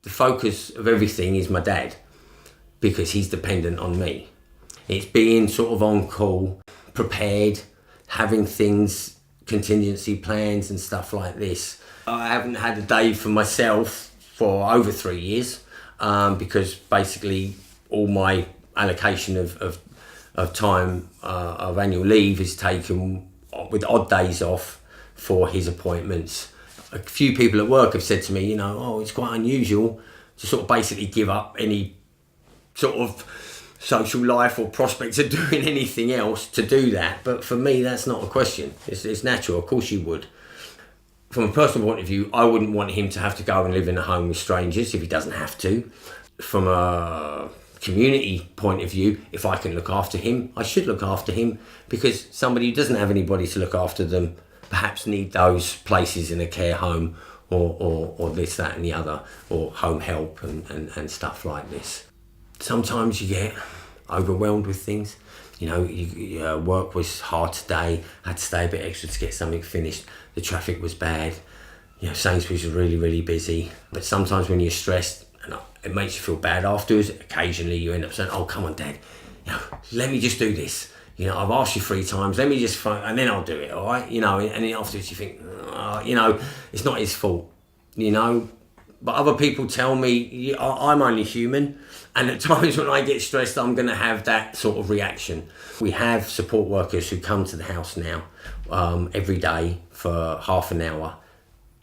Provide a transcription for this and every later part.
the focus of everything is my dad, because he's dependent on me. It's being sort of on call, prepared, having things, contingency plans and stuff like this. I haven't had a day for myself for over 3 years, because basically all my allocation of time of annual leave is taken with odd days off for his appointments. A few people at work have said to me, it's quite unusual to sort of basically give up any sort of social life or prospects of doing anything else to do that. But for me, that's not a question. It's natural. Of course you would. From a personal point of view, I wouldn't want him to have to go and live in a home with strangers if he doesn't have to. From a community point of view, if I can look after him, I should look after him, because somebody who doesn't have anybody to look after them perhaps need those places in a care home or this, that and the other, or home help and stuff like this. Sometimes you get overwhelmed with things. Work was hard today, I had to stay a bit extra to get something finished. The traffic was bad. Sainsbury's was really, really busy. But sometimes when you're stressed, and it makes you feel bad afterwards, occasionally you end up saying, oh, come on, Dad, let me just do this. I've asked you 3 times, let me just phone, and then I'll do it, all right? And then afterwards you think, it's not his fault, But other people tell me I'm only human, and at times when I get stressed, I'm going to have that sort of reaction. We have support workers who come to the house now every day for half an hour.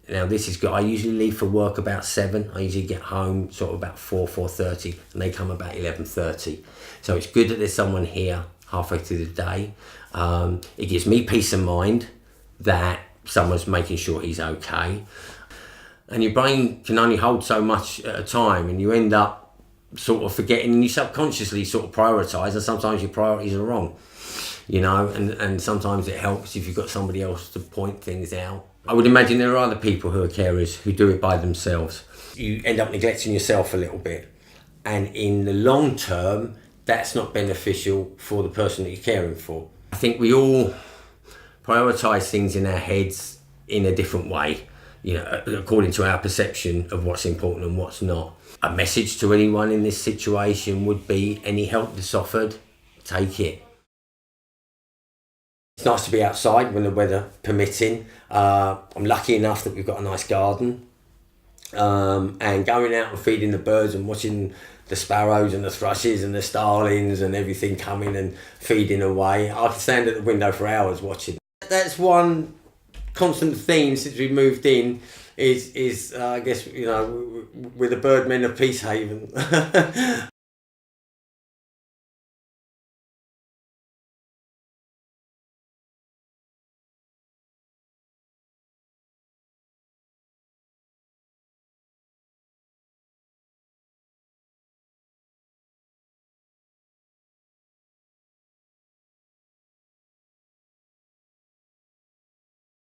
Now this is good. I usually leave for work about 7. I usually get home sort of about 4:30, and they come about 11:30. So it's good that there's someone here halfway through the day. It gives me peace of mind that someone's making sure he's okay. And your brain can only hold so much at a time, and you end up sort of forgetting, and you subconsciously sort of prioritise, and sometimes your priorities are wrong, and sometimes it helps if you've got somebody else to point things out. I would imagine there are other people who are carers who do it by themselves. You end up neglecting yourself a little bit, and in the long term, that's not beneficial for the person that you're caring for. I think we all prioritise things in our heads in a different way, according to our perception of what's important and what's not. A message to anyone in this situation would be, any help that's offered, take it. It's nice to be outside when the weather permitting. I'm lucky enough that we've got a nice garden. And going out and feeding the birds and watching the sparrows and the thrushes and the starlings and everything coming and feeding away. I can stand at the window for hours watching. That's one constant theme since we moved in is I guess, we're the Birdmen of Peacehaven.